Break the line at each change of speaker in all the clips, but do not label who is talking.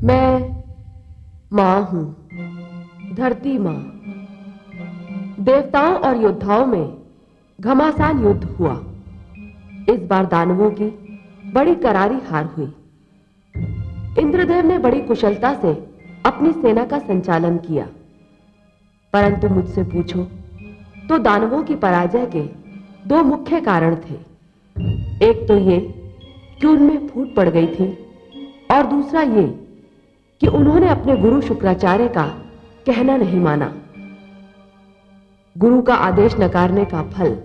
मैं मां हूं, धरती मां। देवताओं और योद्धाओं में घमासान युद्ध हुआ। इस बार दानवों की बड़ी करारी हार हुई। इंद्रदेव ने बड़ी कुशलता से अपनी सेना का संचालन किया, परंतु मुझसे पूछो तो दानवों की पराजय के दो मुख्य कारण थे। एक तो ये कि उनमें फूट पड़ गई थी, और दूसरा ये कि उन्होंने अपने गुरु शुक्राचार्य का कहना नहीं माना। गुरु का आदेश नकारने का फल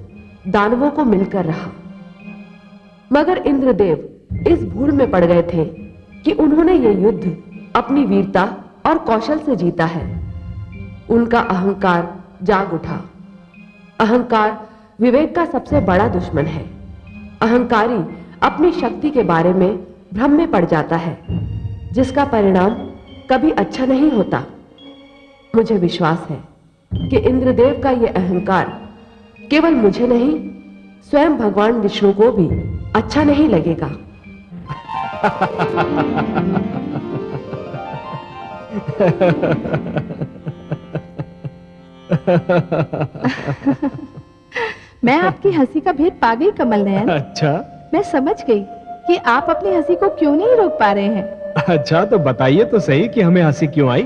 दानवों को मिलकर रहा, मगर इंद्रदेव इस भूल में पड़ गए थे कि उन्होंने यह युद्ध अपनी वीरता और कौशल से जीता है। उनका अहंकार जाग उठा। अहंकार विवेक का सबसे बड़ा दुश्मन है। अहंकारी अपनी शक्ति के बारे में भ्रम में पड़ जाता है, जिसका परिणाम कभी अच्छा नहीं होता। मुझे विश्वास है कि इंद्रदेव का यह अहंकार केवल मुझे नहीं, स्वयं भगवान विष्णु को भी अच्छा नहीं लगेगा।
मैं आपकी हंसी का भेद पा गई कमल नयन।
अच्छा,
मैं समझ गई कि आप अपनी हंसी को क्यों नहीं रोक पा रहे हैं।
अच्छा तो बताइए तो सही कि हमें हंसी क्यों आई।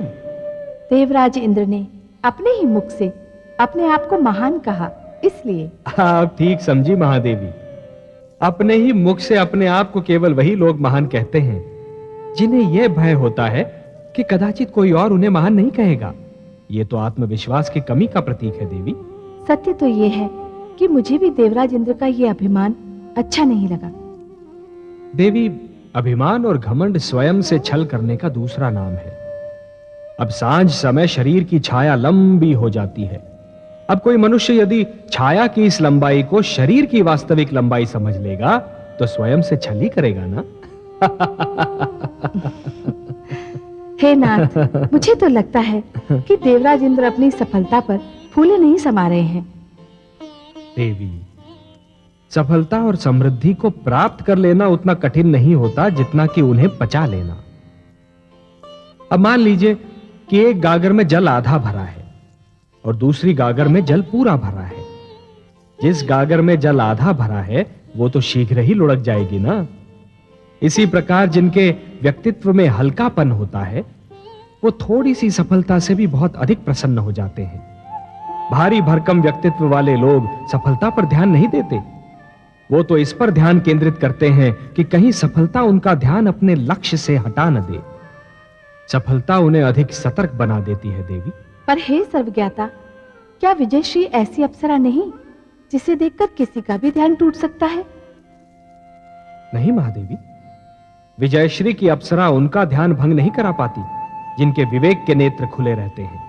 देवराज इंद्र ने अपने ही मुख से अपने आप को महान कहा, इसलिए।
आप ठीक समझी महादेवी। अपने ही मुख से अपने आप को केवल वही लोग महान कहते हैं जिन्हें यह भय होता है कि कदाचित कोई और उन्हें महान नहीं कहेगा। ये तो आत्मविश्वास की कमी का प्रतीक है देवी।
सत्य तो ये है कि मुझे भी देवराज इंद्र का ये अभिमान अच्छा नहीं लगा।
देवी, अभिमान और घमंड स्वयं से छल करने का दूसरा नाम है। अब सांझ समय शरीर की छाया लंबी हो जाती है। अब कोई मनुष्य यदि छाया की इस लंबाई को शरीर की वास्तविक लंबाई समझ लेगा तो स्वयं से छल ही करेगा ना।
हे नाथ, मुझे तो लगता है कि देवराज इंद्र अपनी सफलता पर फूले नहीं समा रहे हैं।
देवी, सफलता और समृद्धि को प्राप्त कर लेना उतना कठिन नहीं होता जितना कि उन्हें पचा लेना। अब मान लीजिए कि एक गागर में जल आधा भरा है और दूसरी गागर में जल पूरा भरा है। जिस गागर में जल आधा भरा है वो तो शीघ्र ही लुढ़क जाएगी ना। इसी प्रकार जिनके व्यक्तित्व में हल्कापन होता है वो थोड़ी सी सफलता से भी बहुत अधिक प्रसन्न हो जाते हैं। भारी भरकम व्यक्तित्व वाले लोग सफलता पर ध्यान नहीं देते। वो तो इस पर ध्यान केंद्रित करते हैं कि कहीं सफलता उनका ध्यान अपने लक्ष्य से हटा न दे। सफलता उन्हें अधिक सतर्क बना देती है देवी।
पर हे सर्वज्ञाता, क्या विजयश्री ऐसी अप्सरा नहीं जिसे देखकर किसी का भी ध्यान टूट सकता है?
नहीं महादेवी, विजयश्री की अप्सरा उनका ध्यान भंग नहीं करा पाती जिनके विवेक के नेत्र खुले रहते हैं,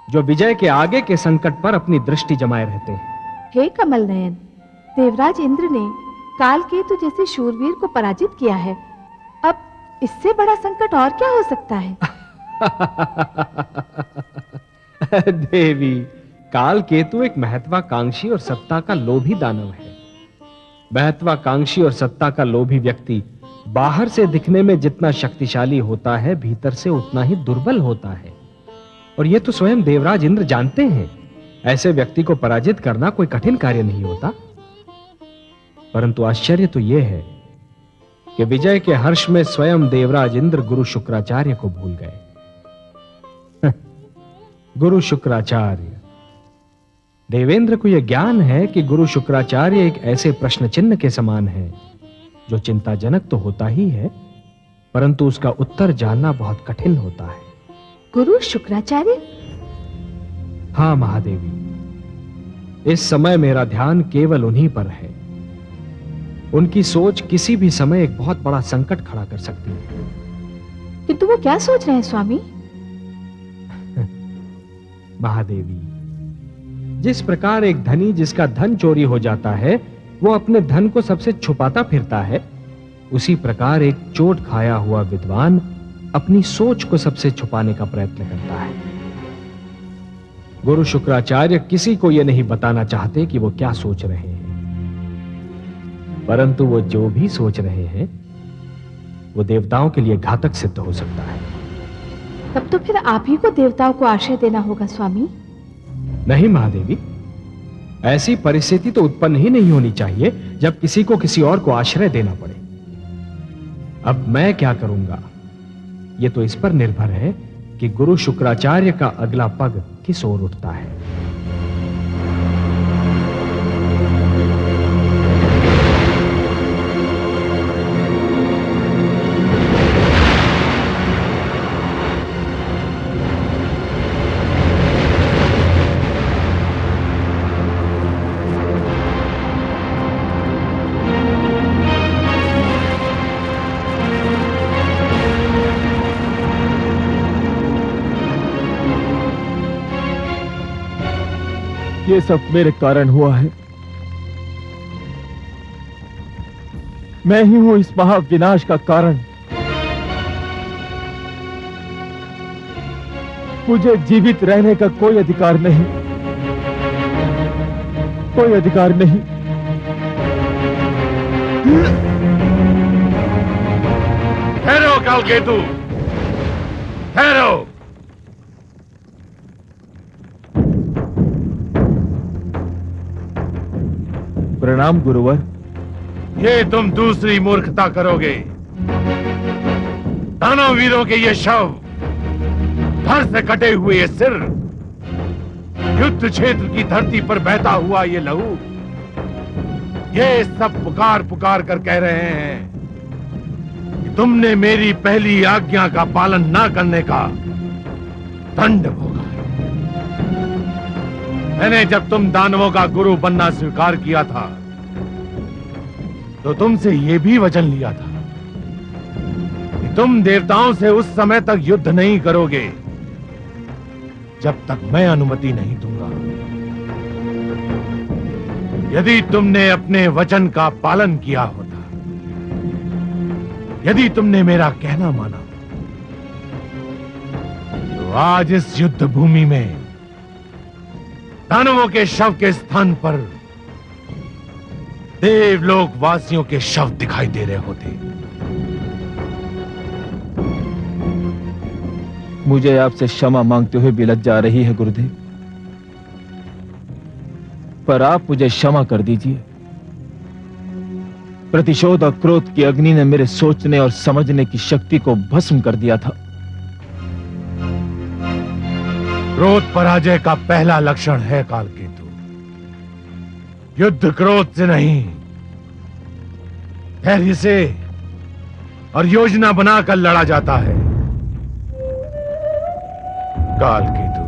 जो विजय के आगे के संकट पर अपनी दृष्टि जमाए रहते हैं।
हे कमल नयन, देवराज इंद्र ने कालकेतु जैसे शूरवीर को पराजित किया है। अब इससे बड़ा संकट और क्या हो सकता है?
देवी, कालकेतु एक महत्वाकांक्षी और सत्ता का लोभी दानव है। महत्वाकांक्षी और सत्ता का लोभी व्यक्ति बाहर से दिखने में जितना शक्तिशाली होता है, भीतर से उतना ही दुर्बल होता है। और यह तो स्वयं देवराज इंद्र जानते हैं। ऐसे व्यक्ति को पराजित करना कोई कठिन कार्य नहीं होता। परंतु आश्चर्य तो यह है कि विजय के हर्ष में स्वयं देवराज इंद्र गुरु शुक्राचार्य को भूल गए। गुरु शुक्राचार्य। देवेंद्र को यह ज्ञान है कि गुरु शुक्राचार्य एक ऐसे प्रश्न चिन्ह के समान है जो चिंताजनक तो होता ही है, परंतु उसका उत्तर जानना बहुत कठिन होता है।
गुरु शुक्राचार्य?
हां महादेवी, इस समय मेरा ध्यान केवल उन्हीं पर है। उनकी सोच किसी भी समय एक बहुत बड़ा संकट खड़ा कर सकती है।
किंतु वो क्या सोच रहे हैं स्वामी?
महादेवी, जिस प्रकार एक धनी जिसका धन चोरी हो जाता है वो अपने धन को सबसे छुपाता फिरता है, उसी प्रकार एक चोट खाया हुआ विद्वान अपनी सोच को सबसे छुपाने का प्रयत्न करता है। गुरु शुक्राचार्य किसी को यह नहीं बताना चाहते कि वो क्या सोच रहे हैं, परंतु वो जो भी सोच रहे हैं वो देवताओं के लिए घातक सिद्ध हो सकता है।
तब तो फिर आप ही को देवताओं को आश्रय देना होगा स्वामी।
नहीं महादेवी, ऐसी परिस्थिति तो उत्पन्न ही नहीं होनी चाहिए जब किसी को किसी और को आश्रय देना पड़े। अब मैं क्या करूंगा, यह तो इस पर निर्भर है कि गुरु शुक्राचार्य का अगला पग किस ओर उठता है।
ये सब मेरे कारण हुआ है। मैं ही हूं इस महाविनाश का कारण। मुझे जीवित रहने का कोई अधिकार नहीं, कोई अधिकार नहीं।
ठहरो कालकेतु, ठहरो।
प्रणाम गुरुवर।
ये तुम दूसरी मूर्खता करोगे। दानव वीरों के ये शव, धड़ से कटे हुए ये सिर, युद्ध क्षेत्र की धरती पर बहता हुआ ये लहू, ये सब पुकार पुकार कर कह रहे हैं कि तुमने मेरी पहली आज्ञा का पालन ना करने का दंड भोगा है। मैंने जब तुम दानवों का गुरु बनना स्वीकार किया था तो तुमसे यह भी वचन लिया था कि तुम देवताओं से उस समय तक युद्ध नहीं करोगे जब तक मैं अनुमति नहीं दूंगा। यदि तुमने अपने वचन का पालन किया होता, यदि तुमने मेरा कहना माना, तो आज इस युद्ध भूमि में दानवों के शव के स्थान पर देवलोक वासियों के शव दिखाई दे रहे होते।
मुझे आपसे क्षमा मांगते हुए भी लज्जा आ रही है गुरुदेव, पर आप मुझे क्षमा कर दीजिए। प्रतिशोध और क्रोध की अग्नि ने मेरे सोचने और समझने की शक्ति को भस्म कर दिया था।
क्रोध पराजय का पहला लक्षण है कालकेतु। युद्ध क्रोध से नहीं, धैर्य से और योजना बनाकर लड़ा जाता है। कालकेतु,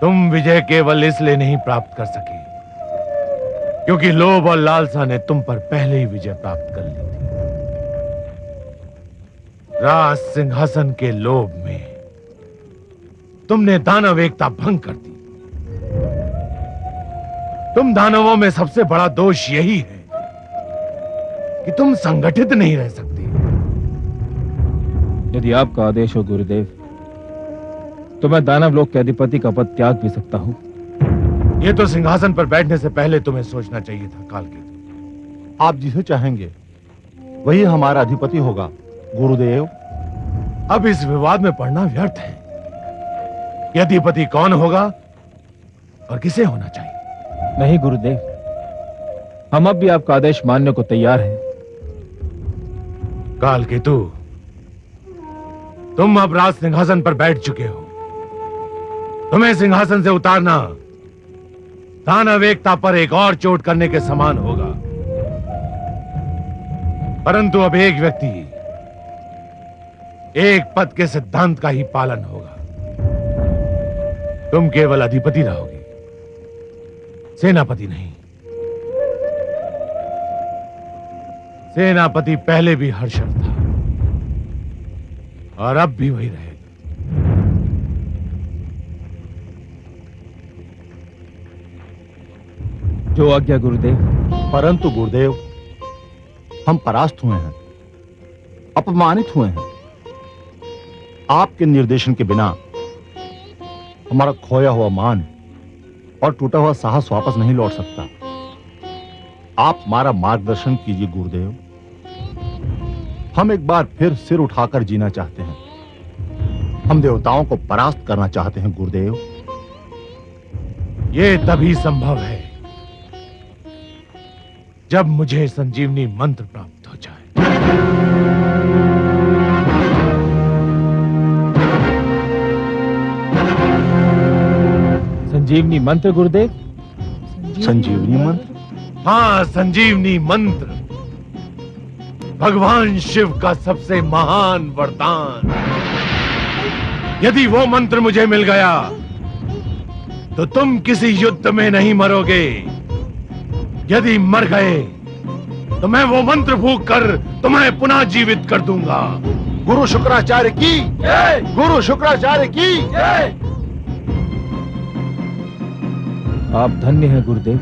तुम विजय केवल इसलिए नहीं प्राप्त कर सके क्योंकि लोभ और लालसा ने तुम पर पहले ही विजय प्राप्त कर ली थी। राज सिंहासन के लोभ में तुमने दानव एकता भंग कर दी। तुम दानवों में सबसे बड़ा दोष यही है कि तुम संगठित नहीं रह सकते।
यदि आपका आदेश हो गुरुदेव, तो मैं दानव लोक के अधिपति का पद त्याग भी सकता हूं।
यह तो सिंहासन पर बैठने से पहले तुम्हें सोचना चाहिए था कालकेतु।
आप जिसे चाहेंगे वही हमारा अधिपति होगा गुरुदेव।
अब इस विवाद में पड़ना व्यर्थ है। यह अधिपति कौन होगा और किसे होना चाहिए?
नहीं गुरुदेव, हम अब भी आपका आदेश मानने को तैयार हैं।
कालकेतु, तुम अब राज सिंहासन पर बैठ चुके हो। तुम्हें सिंहासन से उतारना दानव एकता पर एक और चोट करने के समान होगा। परंतु अब एक व्यक्ति, एक पद के सिद्धांत का ही पालन होगा। तुम केवल अधिपति रहोगे, सेनापति नहीं। सेनापति पहले भी हर्षर था और अब भी वही रहेगा।
जो आज्ञा गुरुदेव।
परंतु गुरुदेव, हम परास्त हुए हैं, अपमानित हुए हैं। आपके निर्देशन के बिना हमारा खोया हुआ मान और टूटा हुआ साहस वापस नहीं लौट सकता। आप हमारा मार्गदर्शन कीजिए गुरुदेव। हम एक बार फिर सिर उठाकर जीना चाहते हैं। हम देवताओं को परास्त करना चाहते हैं गुरुदेव।
ये तभी संभव है जब मुझे संजीवनी मंत्र प्राप्त हो जाए।
संजीवनी मंत्र गुरुदेव?
संजीवनी मंत्र?
हाँ, संजीवनी मंत्र भगवान शिव का सबसे महान वरदान। यदि वो मंत्र मुझे मिल गया तो तुम किसी युद्ध में नहीं मरोगे। यदि मर गए तो मैं वो मंत्र फूंक कर तुम्हें पुनः जीवित कर दूंगा।
गुरु शुक्राचार्य की जय! गुरु शुक्राचार्य की जय!
आप धन्य हैं गुरुदेव।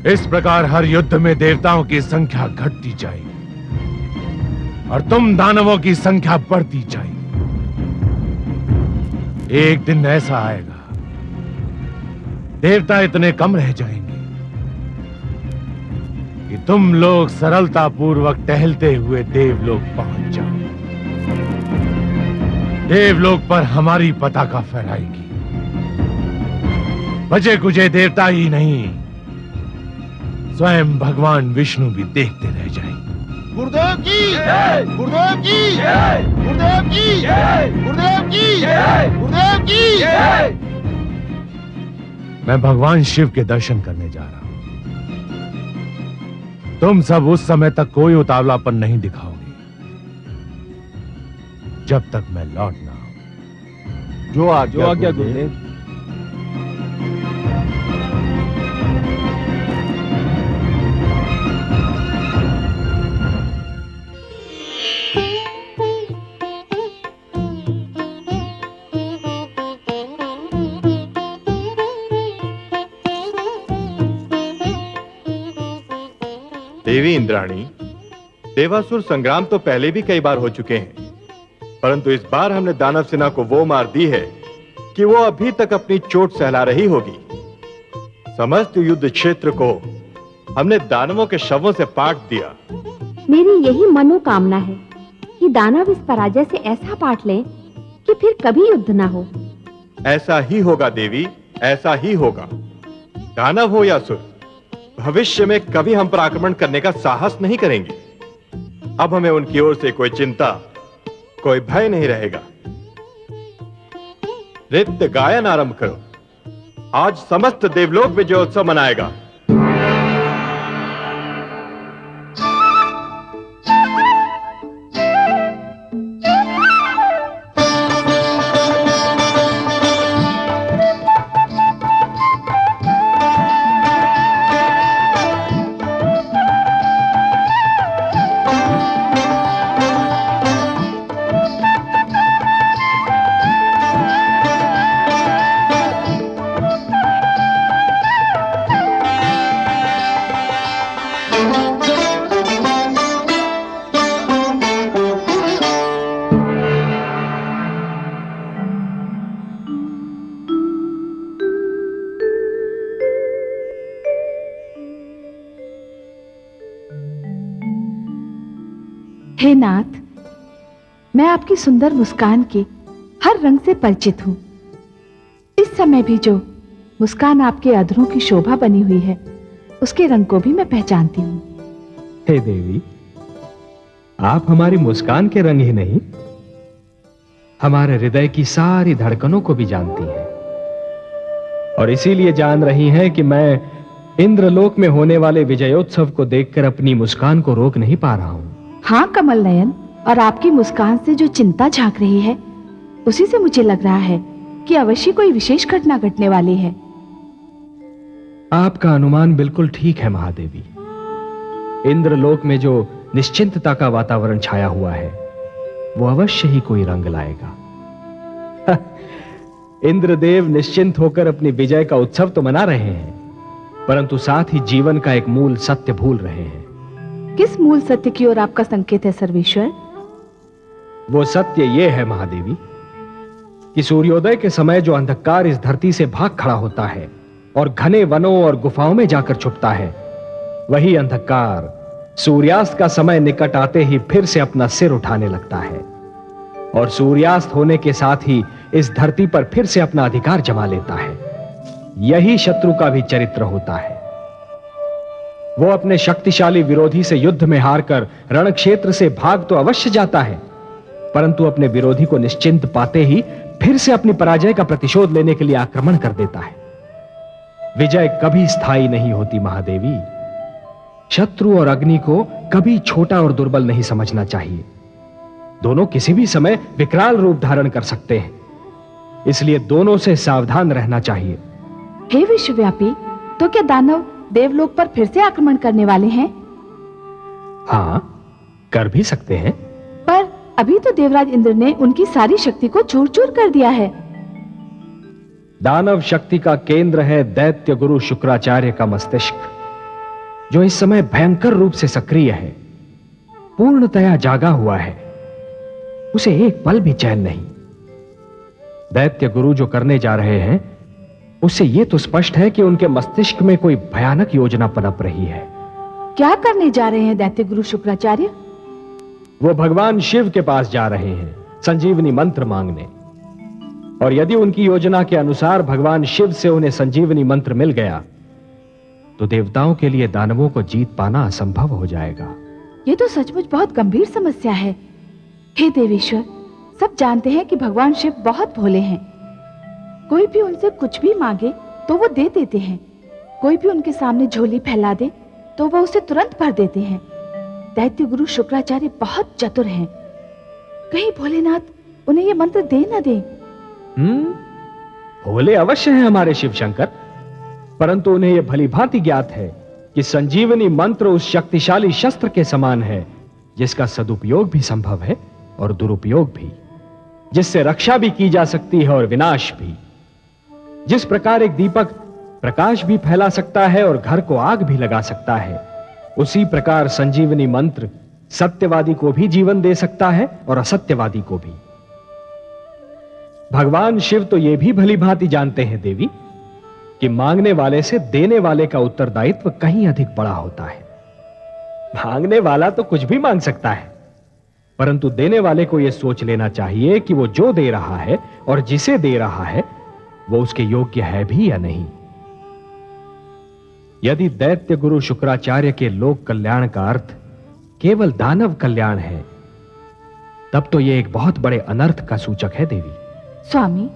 इस प्रकार हर युद्ध में देवताओं की संख्या घटती जाएगी और तुम दानवों की संख्या बढ़ती जाएगी। एक दिन ऐसा आएगा, देवता इतने कम रह जाएंगे कि तुम लोग सरलता पूर्वक टहलते हुए देवलोक पहुंच जाओ। देवलोक पर हमारी पताका फहराएगी। बचे कुचे देवता ही नहीं, स्वयं भगवान विष्णु भी देखते रह जाएंगे।
गुरुदेव की जय! गुरुदेव की जय! गुरुदेव की जय! गुरुदेव की जय! गुरुदेव की जय!
मैं भगवान शिव के दर्शन करने जा रहा हूं। तुम सब उस समय तक कोई उतावलापन नहीं दिखाओगे जब तक मैं लौट ना आऊं।
जो आज्ञा
गुरुदेव।
देवी इंद्राणी, देवासुर संग्राम तो पहले भी कई बार हो चुके हैं, परंतु इस बार हमने दानव सेना को वो मार दी है कि वो अभी तक अपनी चोट सहला रही होगी। समस्त युद्ध क्षेत्र को हमने दानवों के शवों से पाट दिया।
मेरी यही मनोकामना है कि दानव इस पराजय से ऐसा पाट लें कि फिर कभी युद्ध ना हो।
ऐसा ही होगा देवी, ऐसा ही होगा। दानव हो या असुर, भविष्य में कभी हम पर आक्रमण करने का साहस नहीं करेंगे। अब हमें उनकी ओर से कोई चिंता, कोई भय नहीं रहेगा। नृत्य गायन आरंभ करो। आज समस्त देवलोक विजयोत्सव मनाएगा।
हे नाथ, मैं आपकी सुंदर मुस्कान के हर रंग से परिचित हूँ। इस समय भी जो मुस्कान आपके अधरों की शोभा बनी हुई है, उसके रंग को भी मैं पहचानती हूँ।
हे देवी, आप हमारी मुस्कान के रंग ही नहीं, हमारे हृदय की सारी धड़कनों को भी जानती हैं और इसीलिए जान रही हैं कि मैं इंद्रलोक में होने वाले विजयोत्सव को देखकर अपनी मुस्कान को रोक नहीं पा रहा हूं।
हाँ कमल नयन, और आपकी मुस्कान से जो चिंता झांक रही है, उसी से मुझे लग रहा है कि अवश्य कोई विशेष घटना घटने वाली है।
आपका अनुमान बिल्कुल ठीक है महादेवी। इंद्रलोक में जो निश्चिंतता का वातावरण छाया हुआ है, वो अवश्य ही कोई रंग लाएगा। इंद्रदेव निश्चिंत होकर अपनी विजय का उत्सव तो मना रहे हैं, परंतु साथ ही जीवन का एक मूल सत्य भूल रहे हैं।
किस मूल सत्य की ओर आपका संकेत है सर्वेश्वर?
वो सत्य ये है महादेवी कि सूर्योदय के समय जो अंधकार इस धरती से भाग खड़ा होता है और घने वनों और गुफाओं में जाकर छुपता है, वही अंधकार सूर्यास्त का समय निकट आते ही फिर से अपना सिर उठाने लगता है और सूर्यास्त होने के साथ ही इस धरती पर फिर से अपना अधिकार जमा लेता है। यही शत्रु का भी चरित्र होता है। वो अपने शक्तिशाली विरोधी से युद्ध में हारकर रणक्षेत्र से भाग तो अवश्य जाता है, परंतु अपने विरोधी को निश्चिंत पाते ही फिर से अपनी पराजय का प्रतिशोध लेने के लिए आक्रमण कर देता है। विजय कभी स्थायी नहीं होती महादेवी। शत्रु और अग्नि को कभी छोटा और दुर्बल नहीं समझना चाहिए। दोनों किसी भी समय विकराल रूप धारण कर सकते हैं, इसलिए दोनों से सावधान रहना चाहिए।
हे विश्वव्यापी, तो क्या दानव देवलोक पर फिर से आक्रमण करने वाले हैं?
हां, कर भी सकते हैं।
पर अभी तो देवराज इंद्र ने उनकी सारी शक्ति को चूर-चूर कर दिया है।
दानव शक्ति का केंद्र है दैत्य गुरु शुक्राचार्य का मस्तिष्क, जो इस समय भयंकर रूप से सक्रिय है, पूर्णतया जागा हुआ है। उसे एक पल भी चैन नहीं। दैत्य गुरु जो करने जा रहे हैं, उससे यह तो स्पष्ट है कि उनके मस्तिष्क में कोई भयानक योजना पनप रही है।
क्या करने जा रहे हैं दैत्य गुरु शुक्राचार्य?
वो भगवान शिव के पास जा रहे हैं संजीवनी मंत्र मांगने, और यदि उनकी योजना के अनुसार भगवान शिव से उन्हें संजीवनी मंत्र मिल गया तो देवताओं के लिए दानवों को जीत पाना असंभव हो जाएगा।
ये तो सचमुच बहुत गंभीर समस्या है। हे देवेश्वर, सब जानते हैं कि भगवान शिव बहुत भोले हैं। कोई भी उनसे कुछ भी मांगे तो वो दे देते हैं। कोई भी उनके सामने झोली फैला दे तो वो उसे तुरंत भर देते हैं। दैत्य गुरु शुक्राचार्य बहुत चतुर हैं। कहीं भोलेनाथ उन्हें ये मंत्र दे न दे।
भोले अवश्य हैं हमारे शिव शंकर, परंतु उन्हें यह भली भांति ज्ञात है कि संजीवनी मंत्र उस शक्तिशाली शस्त्र के समान है जिसका सदुपयोग भी संभव है और दुरुपयोग भी, जिससे रक्षा भी की जा सकती है और विनाश भी। जिस प्रकार एक दीपक प्रकाश भी फैला सकता है और घर को आग भी लगा सकता है, उसी प्रकार संजीवनी मंत्र सत्यवादी को भी जीवन दे सकता है और असत्यवादी को भी। भगवान शिव तो यह भी भली भांति जानते हैं देवी कि मांगने वाले से देने वाले का उत्तरदायित्व कहीं अधिक बड़ा होता है। मांगने वाला तो कुछ भी मांग सकता है, परंतु देने वाले को यह सोच लेना चाहिए कि वो जो दे रहा है और जिसे दे रहा है वो उसके योग्य है भी या नहीं। यदि दैत्य गुरु शुक्राचार्य के लोक कल्याण का अर्थ केवल दानव कल्याण है, तब तो यह एक बहुत बड़े अनर्थ का सूचक है देवी।
स्वामी,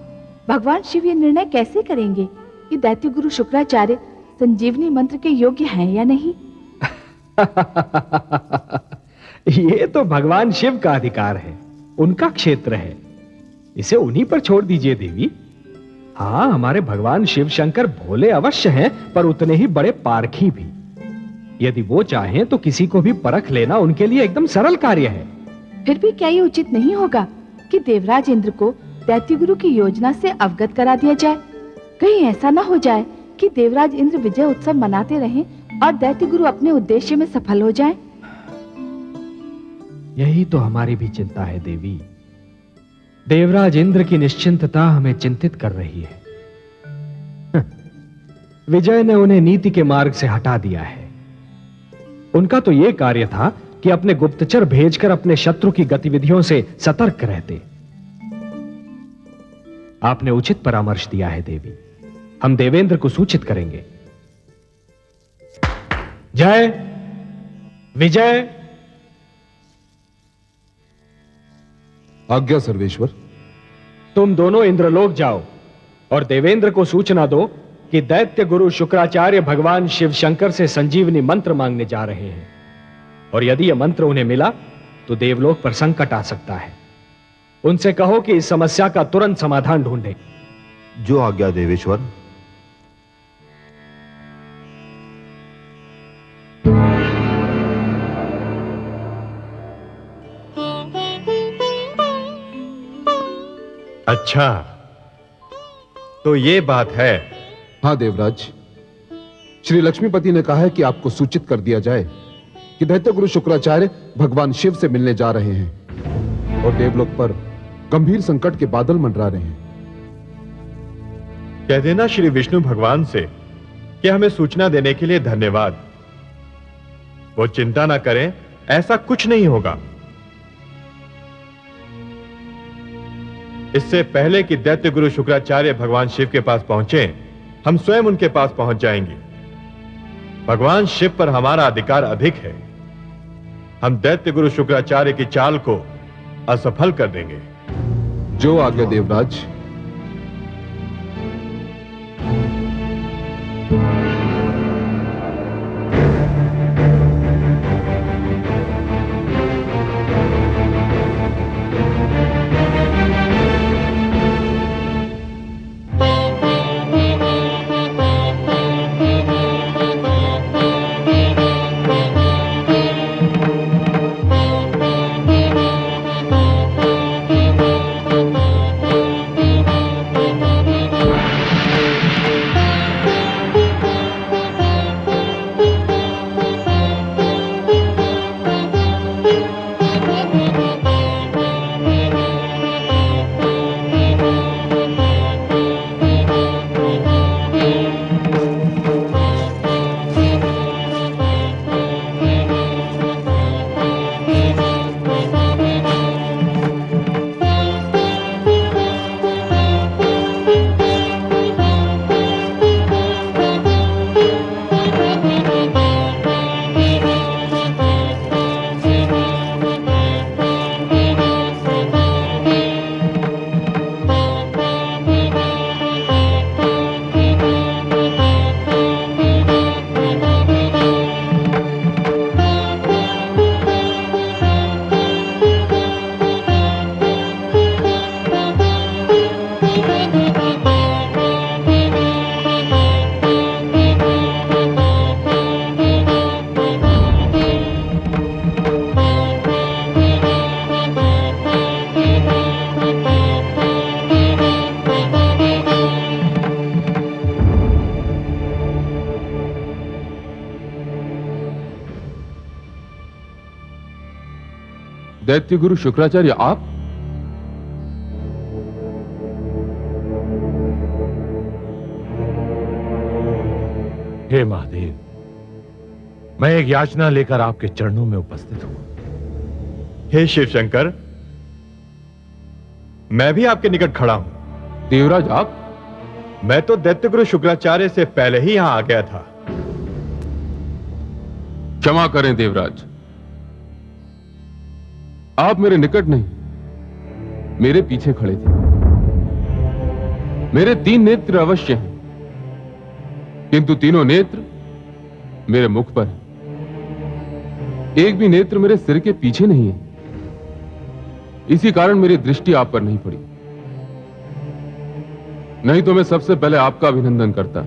भगवान शिव ये निर्णय कैसे करेंगे कि दैत्य गुरु शुक्राचार्य संजीवनी मंत्र के योग्य हैं या नहीं?
ये तो भगवान शिव का अधिकार है, उनका क्षेत्र है, इसे उन्हीं पर छोड़ दीजिए देवी। हाँ, हमारे भगवान शिव शंकर भोले अवश्य हैं, पर उतने ही बड़े पारखी भी। यदि वो चाहें तो किसी को भी परख लेना उनके लिए एकदम सरल कार्य है।
फिर भी क्या ये उचित नहीं होगा कि देवराज इंद्र को दैत्य गुरु की योजना से अवगत करा दिया जाए? कहीं ऐसा ना हो जाए कि देवराज इंद्र विजय उत्सव मनाते रहें और दैत्य गुरु अपने उद्देश्य में सफल हो जाएं?
यही तो हमारी भी चिंता है देवी। देवराज इंद्र की निश्चिंतता हमें चिंतित कर रही है। विजय ने उन्हें नीति के मार्ग से हटा दिया है। उनका तो यह कार्य था कि अपने गुप्तचर भेजकर अपने शत्रु की गतिविधियों से सतर्क रहते। आपने उचित परामर्श दिया है देवी, हम देवेंद्र को सूचित करेंगे। जय विजय।
आज्ञा सर्वेश्वर।
तुम दोनों इंद्रलोक जाओ और देवेंद्र को सूचना दो कि दैत्य गुरु शुक्राचार्य भगवान शिव शंकर से संजीवनी मंत्र मांगने जा रहे हैं, और यदि यह मंत्र उन्हें मिला तो देवलोक पर संकट आ सकता है। उनसे कहो कि इस समस्या का तुरंत समाधान ढूंढें।
जो आज्ञा देवेश्वर।
अच्छा, तो ये बात है।
हाँ देवराज, श्री लक्ष्मीपति ने कहा है कि आपको सूचित कर दिया जाए कि दैत्य गुरु शुक्राचार्य भगवान शिव से मिलने जा रहे हैं और देवलोक पर गंभीर संकट के बादल मंडरा रहे हैं।
कह देना श्री विष्णु भगवान से कि हमें सूचना देने के लिए धन्यवाद। वो चिंता ना करें, ऐसा कुछ नहीं होगा। इससे पहले कि दैत्य गुरु शुक्राचार्य भगवान शिव के पास पहुंचे, हम स्वयं उनके पास पहुंच जाएंगे। भगवान शिव पर हमारा अधिकार अधिक है। हम दैत्य गुरु शुक्राचार्य की चाल को असफल कर देंगे।
जो आज्ञा देवराज। दैत्य गुरु शुक्राचार्य आप?
हे महादेव, मैं एक याचना लेकर आपके चरणों में उपस्थित हूं।
हे शिव शंकर, मैं भी आपके निकट खड़ा हूं।
देवराज आप?
मैं तो दैत्य गुरु शुक्राचार्य से पहले ही यहां आ गया था।
क्षमा करें देवराज, आप मेरे निकट नहीं, मेरे पीछे खड़े थे। मेरे 3 नेत्र अवश्य हैं, किंतु तीनों नेत्र मेरे मुख पर हैं। एक भी नेत्र मेरे सिर के पीछे नहीं है। इसी कारण मेरी दृष्टि आप पर नहीं पड़ी। नहीं तो मैं सबसे पहले आपका अभिनंदन करता,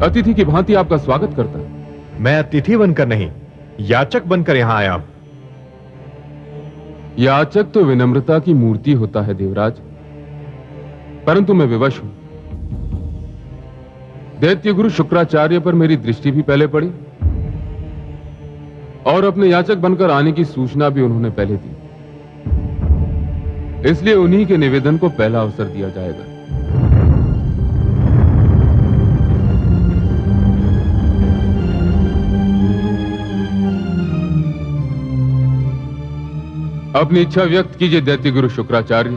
अतिथि की भांति आपका स्वागत करता।
मैं अतिथि बनकर नहीं, याचक बनकर यहां आया हूं।
याचक तो विनम्रता की मूर्ति होता है देवराज, परंतु मैं विवश हूं। दैत्य गुरु शुक्राचार्य पर मेरी दृष्टि भी पहले पड़ी और अपने याचक बनकर आने की सूचना भी उन्होंने पहले दी, इसलिए उन्हीं के निवेदन को पहला अवसर दिया जाएगा। अपनी इच्छा व्यक्त कीजिए दैत्य गुरु शुक्राचार्य।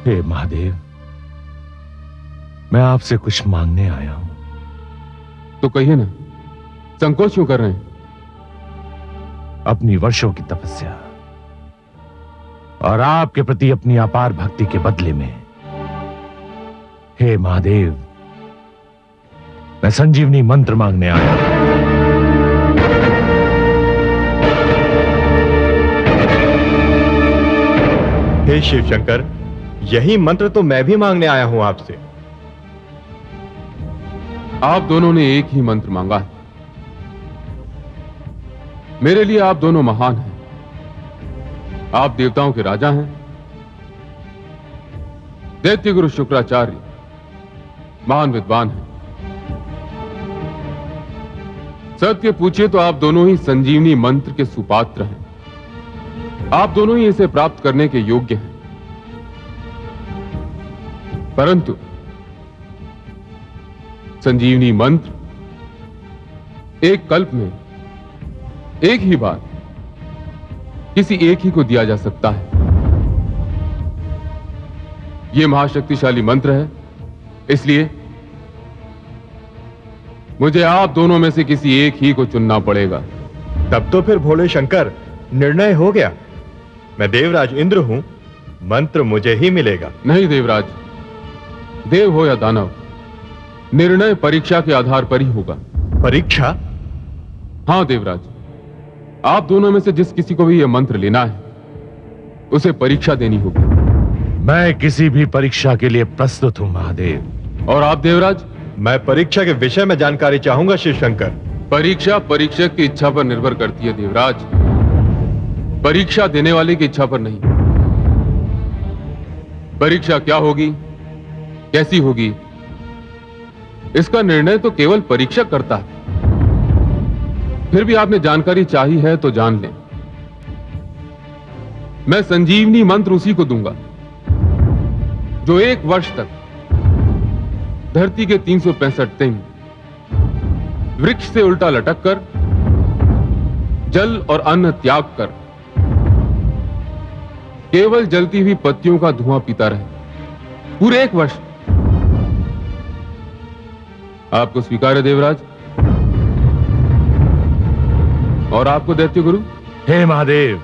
हे महादेव, मैं आपसे कुछ मांगने आया हूं।
तो कहिए ना, संकोच क्यों कर रहे हैं?
अपनी वर्षों की तपस्या और आपके प्रति अपनी अपार भक्ति के बदले में, हे महादेव, मैं संजीवनी मंत्र मांगने आया हूं।
हे शिव शंकर, यही मंत्र तो मैं भी मांगने आया हूं आपसे।
आप दोनों ने एक ही मंत्र मांगा है। मेरे लिए आप दोनों महान हैं। आप देवताओं के राजा हैं। दैत्य गुरु शुक्राचार्य महान विद्वान हैं। सत्य पूछिए तो आप दोनों ही संजीवनी मंत्र के सुपात्र हैं। आप दोनों ही इसे प्राप्त करने के योग्य हैं। परंतु संजीवनी मंत्र एक कल्प में एक ही बार किसी एक ही को दिया जा सकता है। यह महाशक्तिशाली मंत्र है, इसलिए मुझे आप दोनों में से किसी एक ही को चुनना पड़ेगा।
तब तो फिर भोले शंकर, निर्णय हो गया। मैं देवराज इंद्र हूं, मंत्र मुझे ही मिलेगा।
नहीं देवराज, देव हो या दानव, निर्णय परीक्षा के आधार पर ही होगा।
परीक्षा?
हां देवराज, आप दोनों में से जिस किसी को भी यह मंत्र लेना है उसे परीक्षा देनी होगी।
मैं किसी भी परीक्षा के लिए प्रस्तुत हूं महादेव।
और आप देवराज?
मैं परीक्षा के विषय में जानकारी चाहूंगा शिव शंकर।
परीक्षा परीक्षक की इच्छा पर निर्भर करती है देवराज, परीक्षा देने वाले की इच्छा पर नहीं। परीक्षा क्या होगी, कैसी होगी, इसका निर्णय तो केवल परीक्षक करता है। फिर भी आपने जानकारी चाही है तो जान लें। मैं संजीवनी मंत्र उसी को दूंगा जो 1 वर्ष तक धरती के 365 दिन वृक्ष से उल्टा लटक कर, जल और अन्न त्याग कर, केवल जलती हुई पत्तियों का धुआं पीता रहे पूरे 1 वर्ष। आपको स्वीकार है देवराज? और आपको दैत्य गुरु?
हे महादेव,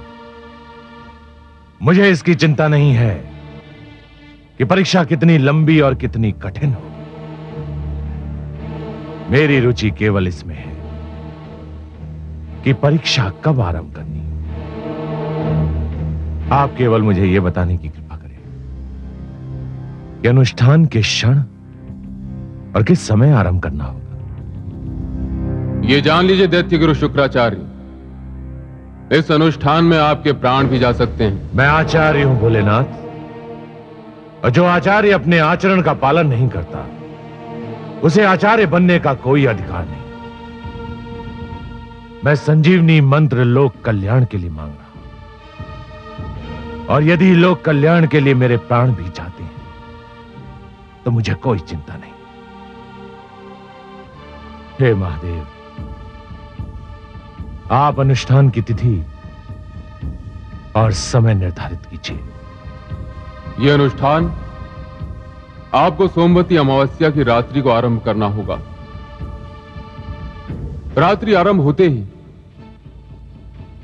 मुझे इसकी चिंता नहीं है कि परीक्षा कितनी लंबी और कितनी कठिन हो। मेरी रुचि केवल इसमें है कि परीक्षा कब आरंभ करनी। आप केवल मुझे यह बताने की कृपा करें कि अनुष्ठान किस क्षण और किस समय आरंभ करना होगा।
यह जान लीजिए दैत्य गुरु शुक्राचार्य, इस अनुष्ठान में आपके प्राण भी जा सकते हैं।
मैं आचार्य हूं भोलेनाथ, और जो आचार्य अपने आचरण का पालन नहीं करता उसे आचार्य बनने का कोई अधिकार नहीं। मैं संजीवनी मंत्र लोक कल्याण के लिए मांग रहा हूं, और यदि लोक कल्याण के लिए मेरे प्राण भी जाते हैं तो मुझे कोई चिंता नहीं। हे महादेव, आप अनुष्ठान की तिथि और समय निर्धारित कीजिए।
यह अनुष्ठान आपको सोमवती अमावस्या की रात्रि को आरंभ करना होगा। रात्रि आरंभ होते ही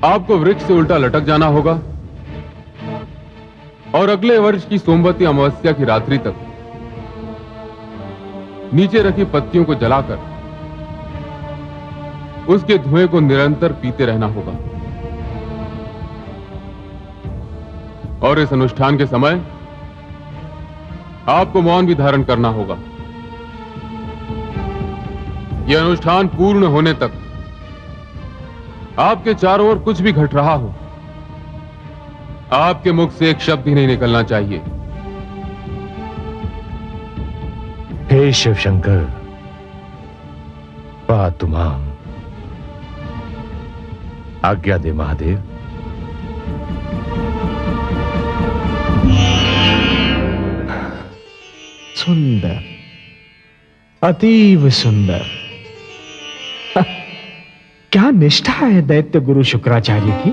आपको वृक्ष से उल्टा लटक जाना होगा और अगले वर्ष की सोमवती अमावस्या की रात्रि तक नीचे रखी पत्तियों को जलाकर उसके धुएं को निरंतर पीते रहना होगा। और इस अनुष्ठान के समय आपको मौन भी धारण करना होगा। यह अनुष्ठान पूर्ण होने तक आपके चारों ओर कुछ भी घट रहा हो, आपके मुख से एक शब्द ही नहीं निकलना चाहिए।
हे शिव शंकर, पातु मां, आज्ञा दे महादेव।
सुंदर, अतीव सुंदर। क्या निष्ठा है दैत्य गुरु शुक्राचार्य की,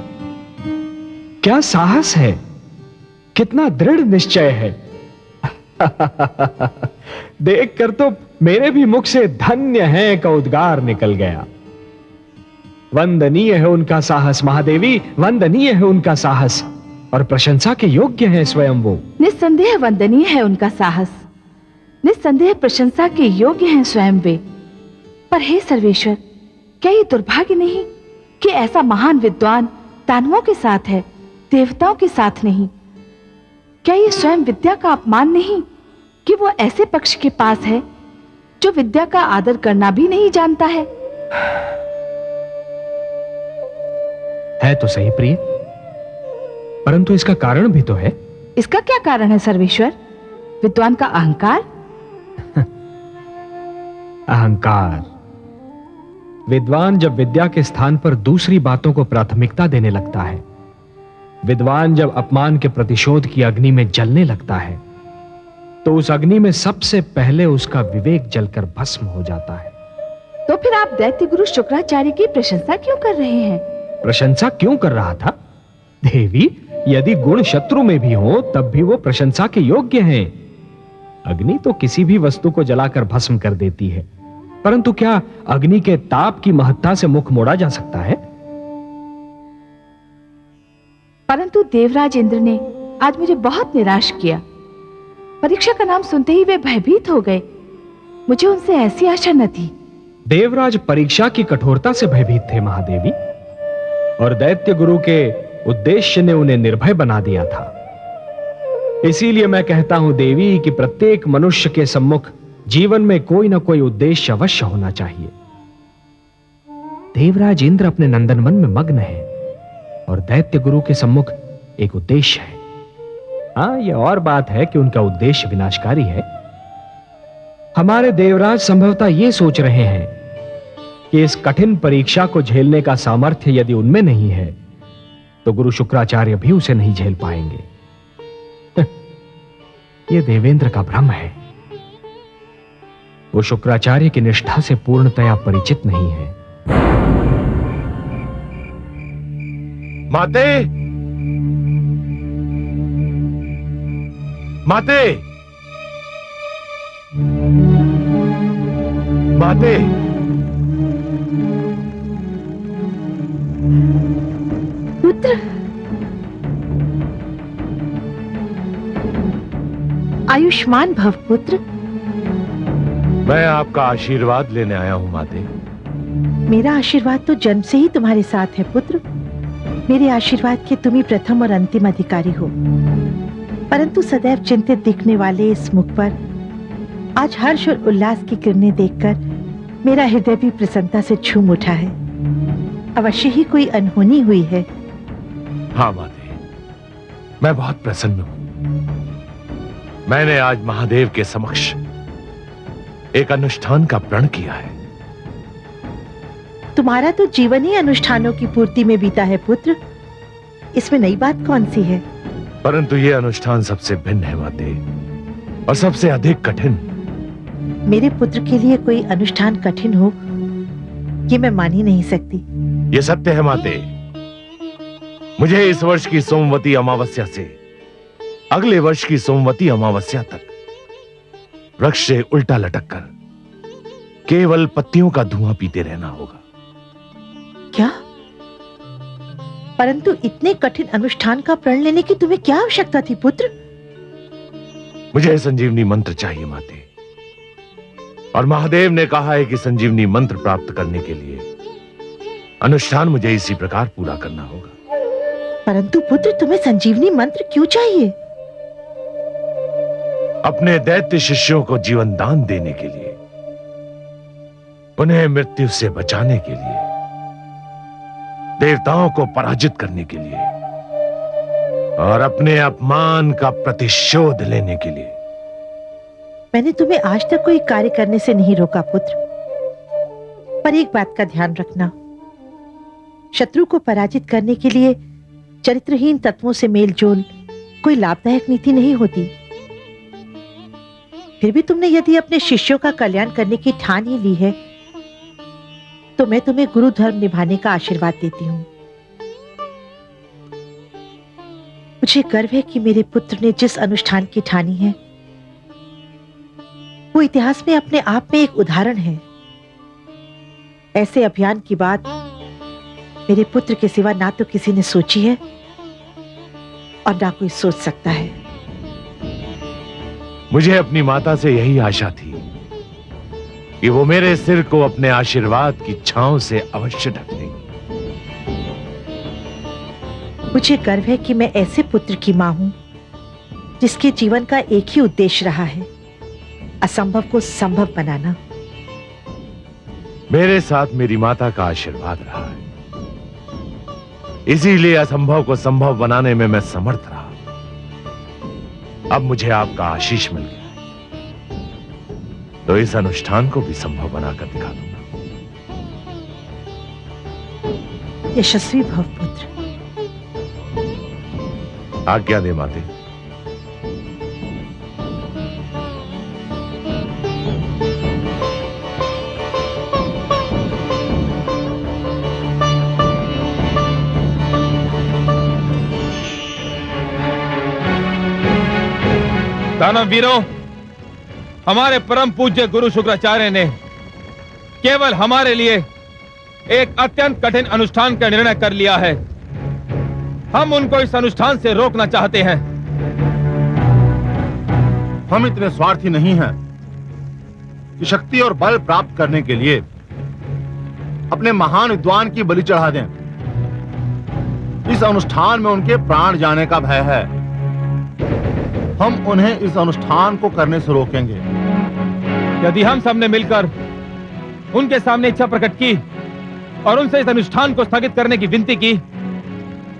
क्या साहस है, कितना दृढ़ निश्चय है। देखकर तो मेरे भी मुख से धन्य है का उद्गार निकल गया। वंदनीय है उनका साहस महादेवी, वंदनीय है उनका साहस, और प्रशंसा के योग्य है स्वयं वो।
निस्संदेह वंदनीय है उनका साहस, निस्संदेह प्रशंसा के योग्य हैं स्वयं वे। पर हे सर्वेश्वर, क्या ये दुर्भाग्य नहीं कि ऐसा महान विद्वान दानवों के साथ है, देवताओं के साथ नहीं? क्या ये स्वयं विद्या का अपमान नहीं कि वो ऐसे पक्ष के पास है जो विद्या का आदर करना भी नहीं जानता है?
है तो सही प्रिय, परंतु इसका कारण भी तो है।
इसका क्या कारण है सर्वेश्वर? विद्वान का अहंकार?
अहंकार। विद्वान जब विद्या के स्थान पर दूसरी बातों को प्राथमिकता देने लगता है, विद्वान जब अपमान के प्रतिशोध की अग्नि में जलने लगता है, तो उस अग्नि में सबसे पहले उसका विवेक जलकर भस्म हो जाता है।
तो फिर आप दैत्य गुरु शुक्राचार्य की प्रशंसा क्यों कर रहे हैं?
प्रशंसा क्यों कर रहा था? देवी, यदि गुण शत्रु में भी हो तब भी वो प्रशंसा के योग्य हैं। अग्नि तो किसी भी वस्तु को जलाकर भस्म कर देती है, परंतु क्या अग्नि के ताप की महत्ता से मुख मोड़ा जा सकता है?
परंतु देवराज इंद्र ने आज मुझे बहुत निराश किया। परीक्षा का नाम सुनते ही वे भयभीत हो गए। मुझे उनसे ऐसी आशा न थी।
देवराज परीक्षा की कठोरता से भयभीत थे महादेवी, और दैत्य गुरु के उद्देश्य ने उन्हें निर्भय बना दिया था। इसीलिए मैं कहता हूं देवी कि प्रत्येक मनुष्य के सम्मुख जीवन में कोई ना कोई उद्देश्य अवश्य होना चाहिए। देवराज इंद्र अपने नंदनवन में मग्न है और दैत्य गुरु के सम्मुख एक उद्देश्य है। हाँ, यह और बात है कि उनका उद्देश्य विनाशकारी है। हमारे देवराज संभवतः यह सोच रहे हैं कि इस कठिन परीक्षा को झेलने का सामर्थ्य यदि उनमें नहीं है तो गुरु शुक्राचार्य भी उसे नहीं झेल पाएंगे। यह देवेंद्र का भ्रम है। वो शुक्राचार्य की निष्ठा से पूर्णतया परिचित नहीं है।
माते, माते, माते,
पुत्र, आयुष्मान भव पुत्र।
मैं आपका आशीर्वाद लेने आया हूं माते।
मेरा आशीर्वाद तो जन्म से ही तुम्हारे साथ है पुत्र। मेरे आशीर्वाद के तुम ही प्रथम और अंतिम अधिकारी हो। परंतु सदैव चिंतित दिखने वाले इस मुख पर आज हर्ष और उल्लास की किरणें देखकर मेरा हृदय भी प्रसन्नता से झूम उठा है। अवश्य ही कोई अनहोनी हुई है।
हाँ माते, मैं बहुत प्रसन्न हूं। मैंने आज महादेव के समक्ष एक अनुष्ठान का प्रण किया है।
तुम्हारा तो जीवन ही अनुष्ठानों की पूर्ति में बीता है पुत्र। इसमें नई बात कौन सी है?
परंतु यह अनुष्ठान सबसे भिन्न है माते, और सबसे अधिक कठिन।
मेरे पुत्र के लिए कोई अनुष्ठान कठिन हो, ये मैं मान ही नहीं सकती।
यह सत्य है माते। मुझे इस वर्ष की सोमवती अमावस्या से अगले वर्ष की सोमवती अमावस्या तक वृक्ष से उल्टा लटककर केवल पत्तियों का धुआं पीते रहना होगा।
क्या? परंतु इतने कठिन अनुष्ठान का प्रण लेने की तुम्हें क्या आवश्यकता थी पुत्र?
मुझे संजीवनी मंत्र चाहिए माते, और महादेव ने कहा है कि संजीवनी मंत्र प्राप्त करने के लिए अनुष्ठान मुझे इसी प्रकार पूरा करना होगा।
परंतु पुत्र, तुम्हें संजीवनी मंत्र क्यों चाहिए?
अपने दैत्य शिष्यों को जीवन दान देने के लिए, उन्हें मृत्यु से बचाने के लिए, देवताओं को पराजित करने के लिए और अपने अपमान का प्रतिशोध लेने के लिए।
मैंने तुम्हें आज तक कोई कार्य करने से नहीं रोका पुत्र, पर एक बात का ध्यान रखना, शत्रु को पराजित करने के लिए चरित्रहीन तत्वों से मेलजोल कोई लाभदायक नीति नहीं होती। फिर भी तुमने यदि अपने शिष्यों का कल्याण करने की ठान ही ली है, तो मैं तुम्हें गुरु धर्म निभाने का आशीर्वाद देती हूं। मुझे गर्व है कि मेरे पुत्र ने जिस अनुष्ठान की ठानी है वो इतिहास में अपने आप में एक उदाहरण है। ऐसे अभियान की बात मेरे पुत्र के सिवा ना तो किसी ने सोची है और ना कोई सोच सकता है।
मुझे अपनी माता से यही आशा थी कि वो मेरे सिर को अपने आशीर्वाद की छांव से अवश्य ढक लेंगी।
मुझे गर्व है कि मैं ऐसे पुत्र की मां हूं जिसके जीवन का एक ही उद्देश्य रहा है, असंभव को संभव बनाना।
मेरे साथ मेरी माता का आशीर्वाद रहा है, इसीलिए असंभव को संभव बनाने में मैं समर्थ रहा। अब मुझे आपका आशीष मिल गया है, तो इस अनुष्ठान को भी संभव बनाकर दिखा दूंगा।
यशस्वी भव पुत्र।
आज्ञा दे माते।
दानवीरों, हमारे परम पूज्य गुरु शुक्राचार्य ने केवल हमारे लिए एक अत्यंत कठिन अनुष्ठान का निर्णय कर लिया है। हम उनको इस अनुष्ठान से रोकना चाहते हैं।
हम इतने स्वार्थी नहीं हैं कि शक्ति और बल प्राप्त करने के लिए अपने महान विद्वान की बलि चढ़ा दें। इस अनुष्ठान में उनके प्राण जाने का भय है। हम उन्हें इस अनुष्ठान को करने से रोकेंगे।
यदि हम सबने मिलकर उनके सामने इच्छा प्रकट की और उनसे इस अनुष्ठान को स्थगित करने की विनती की,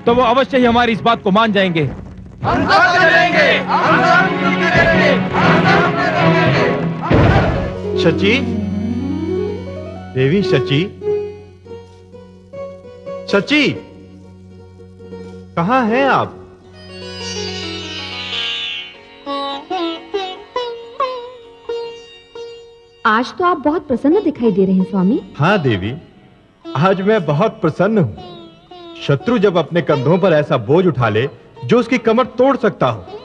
तो वो अवश्य ही हमारी इस बात को मान जाएंगे।
शची, देवी शची, शची, कहाँ हैं आप?
आज तो आप बहुत प्रसन्न दिखाई दे रहे हैं स्वामी।
हाँ देवी, आज मैं बहुत प्रसन्न हूं। शत्रु जब अपने कंधों पर ऐसा बोझ उठा ले जो उसकी कमर तोड़ सकता हो,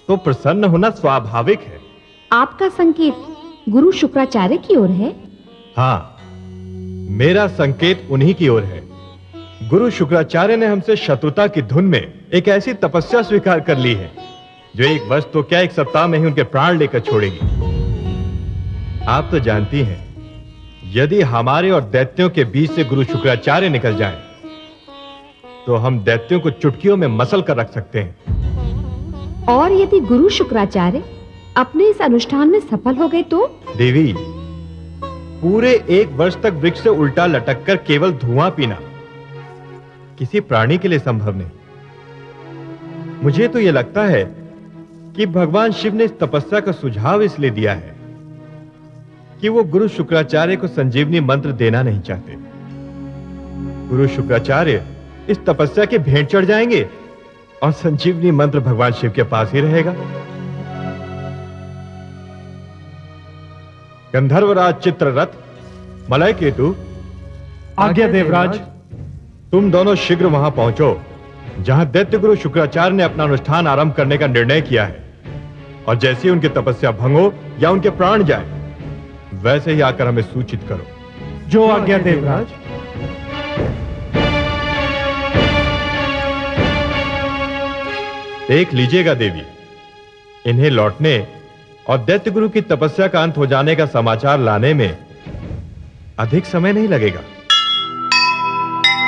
तो प्रसन्न होना स्वाभाविक है।
आपका संकेत गुरु शुक्राचार्य की ओर है?
हाँ, मेरा संकेत उन्हीं की ओर है। गुरु शुक्राचार्य ने हमसे शत्रुता की धुन में एक ऐसी तपस्या स्वीकार कर ली है जो एक वर्ष तो क्या, एक सप्ताह में ही उनके प्राण लेकर छोड़ेगी। आप तो जानती हैं, यदि हमारे और दैत्यों के बीच से गुरु शुक्राचार्य निकल जाएं, तो हम दैत्यों को चुटकियों में मसल कर रख सकते हैं।
और यदि गुरु शुक्राचार्य अपने इस अनुष्ठान में सफल हो गए तो?
देवी, पूरे एक वर्ष तक वृक्ष से उल्टा लटक कर केवल धुआं पीना किसी प्राणी के लिए संभव नहीं। मुझे तो यह लगता है कि भगवान शिव ने इस तपस्या का सुझाव इसलिए दिया है कि वो गुरु शुक्राचार्य को संजीवनी मंत्र देना नहीं चाहते। गुरु शुक्राचार्य इस तपस्या के भेंट चढ़ जाएंगे और संजीवनी मंत्र भगवान शिव के पास ही रहेगा। गंधर्वराज चित्ररथ, मलय केतु,
आज्ञा देवराज।
तुम दोनों शीघ्र वहां पहुंचो जहां दैत्य गुरु शुक्राचार्य ने अपना अनुष्ठान आरंभ करने का निर्णय किया है, और जैसे ही उनकी तपस्या भंग हो या उनके प्राण जाए, वैसे ही आकर हमें सूचित करो।
जो आज्ञा देवराज।
देख लीजिएगा देवी, इन्हें लौटने और दैत्य गुरु की तपस्या का अंत हो जाने का समाचार लाने में अधिक समय नहीं लगेगा।